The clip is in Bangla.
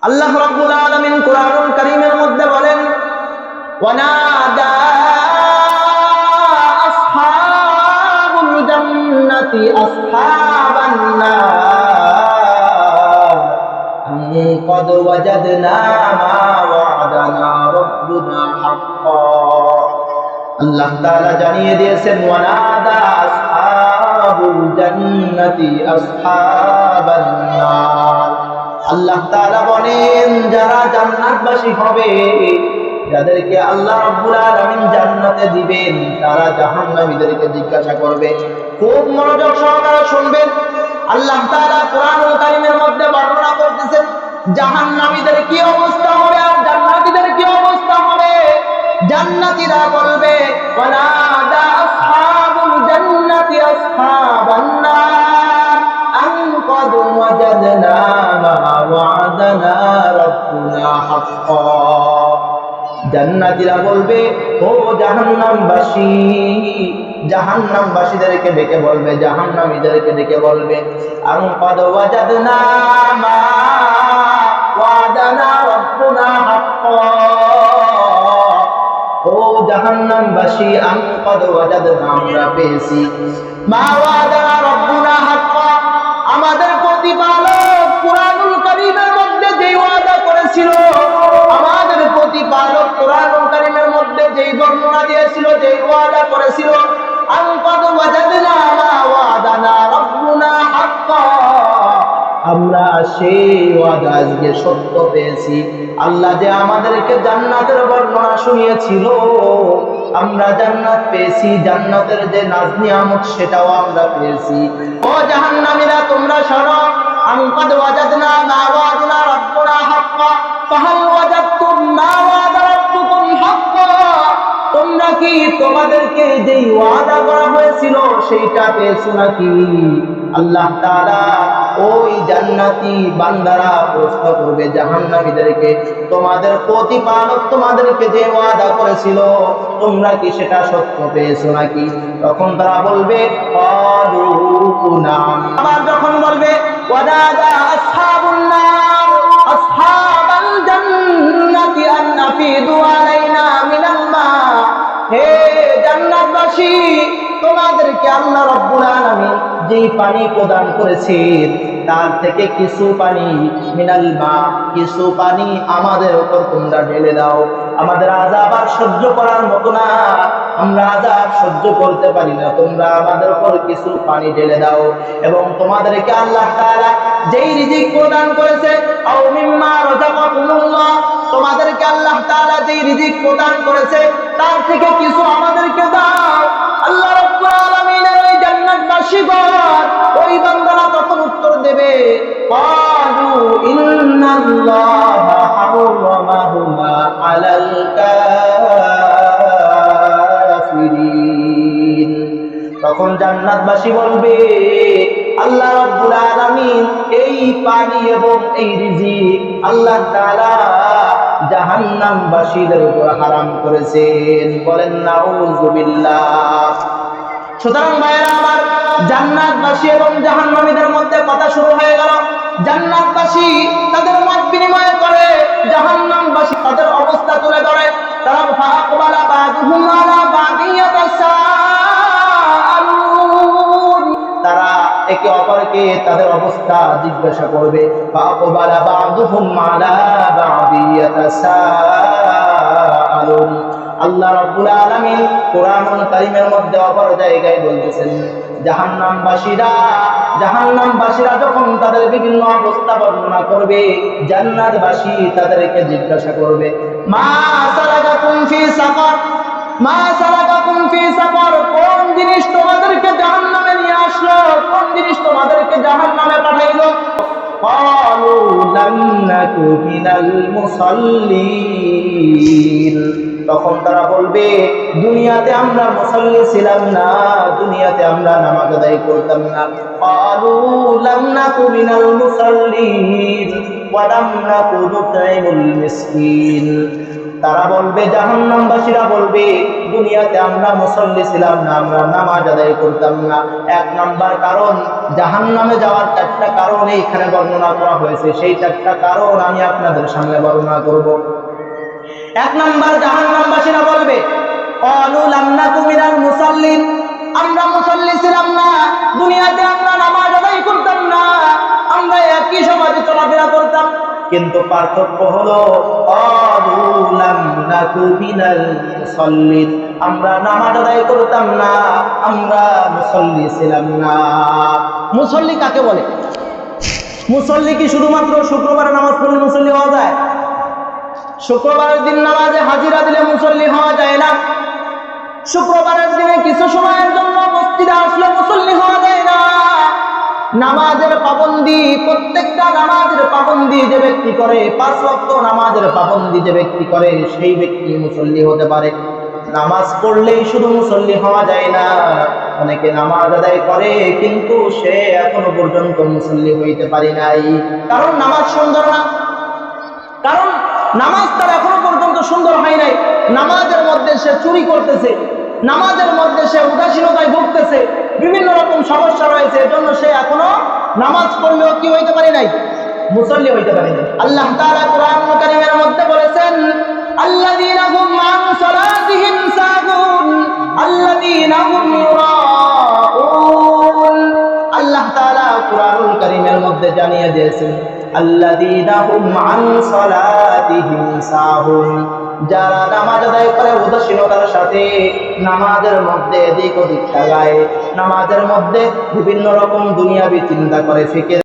আল্লাহ রাব্বুল আলামিন কোরআনুল কারীমের মধ্যে বলেন, ওয়ানাদা আসহাবুল জান্নাতি আসহাবান নার আন ক্বাদ ওয়াজাদনা মা ওয়া'দানা রাব্বুনা হাক্কা। আল্লাহ তাআলা জানিয়ে দিয়েছেন, ওয়ানাদা আসহাবুল জান্নাতি আসহাবান নার। আল্লাহ তাআলা বলেন, যারা জান্নাতবাসী হবে, যাদেরকে আল্লাহ রাব্বুল আলামিন জান্নাতে দিবেন, তারা জাহান্নামীদেরকে জিজ্ঞাসা করবে। খুব মনোযোগ সহকারে শুনবেন। আল্লাহ তাআলা কোরআনুল কারীমের মধ্যে বর্ণনা করতেছেন জাহান্নামীদের কি অবস্থা হবে আর জান্নাতীদের কি অবস্থা হবে। জান্নাতীরা বলবে, ওয়ানাদা আসহাবুল জান্নাতি আসহাবান নার আন ক্বাদ ওয়াজাদনা মা ওয়া'দানা রাব্বুনা হাক্কা। জান্নাতীরা বলবে, ও জাহান্নামবাসী, জাহান্নামবাসীদেরকে ডেকে বলবে, জাহান্নামীদেরকে ডেকে বলবে, আন ক্বাদ ওয়াজাদনা মা ওয়া'দানা রাব্বুনা হাক্কা। ও জাহান্নামবাসী, আন ক্বাদ ওয়াজাদনা, আমরা পেয়েছি, মা ওয়া'দানা রাব্বুনা হাক্কা, আমাদের প্রতিপালক কুরআনুল কারীমের মধ্যে যেই ওয়াদা করেছিল, আমাদের প্রতিপালক কুরআনুল কারীমের মধ্যে যেই বর্ণনা দিয়েছিল, যেই ওয়াদা করেছিল, আন ক্বাদ ওয়াজাদনা মা ওয়া'দানা রাব্বুনা হাক্কা, আমরা সেই ওয়াদা আজকে সত্য পেয়েছি। আল্লাহ যে আমাদেরকে জান্নাতের বর্ণনা শুনিয়েছিল, আমরা জান্নাত পেয়েছি, জান্নাতের যে নাজ নিয়ামত সেটাও আমরা পেয়েছি। ও জাহান্নামীরা, তোমরা শোনো, আন ক্বাদ ওয়াজাদনা মা ওয়া'দানা রাব্বুনা হাক্কা ফাহাল ওয়াজাদতুম মা ওয়া'দা রাব্বুকুম হাক্কা। তোমরা কি তোমাদেরকে যেই ওয়াদা করা হয়েছিল সেইটা পেয়েছো নাকি? আল্লাহ তাআলা ওই জান্নাতি বান্দারা প্রশ্ন করবে জাহান্নামীদেরকে, তোমাদের প্রতিপালক তোমাদেরকে যে ওয়াদা করেছিল, তোমরা কি সেটা সত্য পেয়েছো নাকি? তখন তারা বলবে, ক্বালু নাম। আবার যখন বলবে, ওয়ানাদা আসহাবুন নার আসহাবাল জান্নাতি আন আফিদু আলাইনা মিনাল মা। হে জান্নাতবাসী, তোমাদেরকে আল্লাহ রাব্বুল আলামিন যেই পানি প্রদান করেছেন, তার থেকে কিছু পানি, মিনাল মা, কিছু পানি আমাদের উপর তোমরা ঢেলে দাও। আমাদের আযাব আর সহ্য করার মতো না, আমরা আযাব সহ্য করতে পারি না, তোমরা আমাদের উপর কিছু পানি ঢেলে দাও। এবং তোমাদেরকে আল্লাহ তাআলা যেই রিজিক প্রদান করেছে, আও মিম্মা রাযাকাকুমুল্লাহ, তোমাদেরকে আল্লাহ তাআলা যেই রিজিক প্রদান করেছে তার থেকে কিছু আমাদেরকে দাও। আল্লাহ রাব্বুল আলামিনের ওই জান্নাতবাসীগণ, ওই বান্দারা তখন উত্তর দেবে, ক্বালু ইন্নাল্লাহা হারামাহুমা আলাল কাফিরিন। তখন জান্নাতবাসী বলবে, আল্লাহ রাব্বুল আলামিন এই পানি এবং এই রিজিক আল্লাহ তাআলা জাহান্নামবাসীদের উপর হারাম করেছেন। বলেন নাউযুবিল্লাহ। সুতরাং ভাইয়েরা আমার, জান্নাতবাসী এবং জাহান্নামীদের মধ্যে কথা শুরু হয়ে গেল। জান্নাতবাসী তাদের মত বিনিময় করে, জাহান্নামবাসী তাদের অবস্থা তুলে ধরে। তারা ফাআকবালা বাযুহুম আলা বাযিন ইয়াতাসাআলুন, তারা একে অপরকে তাদের অবস্থা জিজ্ঞাসা করবে। ফাআকবালা বাযুহুম আলা বাযিন ইয়াতাসাআলুন। আল্লাহ রাব্বুল আলামিন কোরআনুল কারীমের মধ্যে অপর জায়গায় বলতেছেন, জাহান্নামবাসীরা যখন তাদের বিভিন্ন অবস্থা বর্ণনা করবে, জান্নাতবাসী তাদেরকে জিজ্ঞাসা করবে, মা সালাকাকুম ফি সাকার, মা সালাকাকুম ফি সাকার, কোন জিনিস তোমাদেরকে জাহান্নামে নিয়ে আসলো, কোন জিনিস তোমাদেরকে জাহান্নামে পাঠাইলো? ক্বালু লাম নাকু মিনাল মুসাল্লিন। তখন তারা বলবে, দুনিয়াতে আমরা মুসাল্লি ছিলাম না, দুনিয়াতে আমরা নামাজ আদায় করতাম না। ক্বালু লাম নাকু মিনাল মুসাল্লিন ওয়া লাম নাকু নুতঈমুল মিসকিন। তারা বলবে, জাহান্নামবাসীরা বলবে, দুনিয়াতে আমরা মুসল্লি ছিলাম না, আমরা নামাজ আদায় করতাম না। এক নাম্বার কারণ, জাহান্নামে যাওয়ার 4টা কারণ এইখানে বর্ণনা করা হয়েছে, সেই 4টা কারণ আমি আপনাদের সামনে বর্ণনা করব। এক নাম্বার, জাহান্নামবাসীরা বলবে, ক্বালু লাম নাকু মিনাল মুসাল্লিন, আমরা মুসল্লি ছিলাম না, দুনিয়াতে আমরা নামাজ আদায় করতাম না, আমরা একই সমাজে চলাফেরা করতাম। কিন্তু পার্থক্য হলো, ক্বালু লাম নাকু মিনাল মুসাল্লিন, আমরা নামাজ আদায় করতাম না, আমরা মুসল্লি ছিলাম না। মুসল্লি কাকে বলে? মুসল্লি কি শুধুমাত্র শুক্রবারে নামাজ পড়লে মুসল্লি হওয়া যায়? শুক্রবারের দিন নামাজে হাজিরা দিলে মুসল্লি হওয়া যায় না। শুক্রবারের দিনে কিছু সময়ের জন্য মসজিদে আসলে মুসল্লি হওয়া যায় না। নামাজের পাবন্দি, প্রত্যেকটা নামাজের পাবন্দি যে ব্যক্তি করে, 5 ওয়াক্ত নামাজের পাবন্দি যে ব্যক্তি করে, সেই ব্যক্তি মুসল্লি হতে পারে। নামাজ পড়লেই শুধু মুসল্লি হওয়া যায় না। অনেকে নামাজ আদায় করে কিন্তু সে এখনো পর্যন্ত মুসল্লি হইতে পারে নাই, কারণ নামাজ সুন্দর না, কারণ নামাজ তার এখনো পর্যন্ত সুন্দর হয় নাই। নামাজের মধ্যে সে চুরি করতেছে, নামাজের মধ্যে সে উদাসীনতায় ভুগতেছে, বিভিন্ন রকম সমস্যা রয়েছে, এজন্য সে এখনো নামাজ পড়লেও কি হইতে পারে নাই? মুসল্লি হইতে পারে নাই। আল্লাহ তাআলা কোরআনুল কারীমের মধ্যে বলেছেন, আল্লাযীনা হুম আন সালাতিহিম সাহুন আল্লাযীনা হুম ইউরাউন। আল্লাহ তাআলা কোরআনুল কারীমের মধ্যে জানিয়ে দিয়েছেন, আল্লাযীনা হুম আন সালাতিহিম সাহুন, যারা নামাজ আদায় করে উদাসীনতার সাথে, নামাজের মধ্যে এদিক ওদিক তাকায়, নামাজের মধ্যে বিভিন্ন রকম দুনিয়াবি চিন্তা করে, ফিকির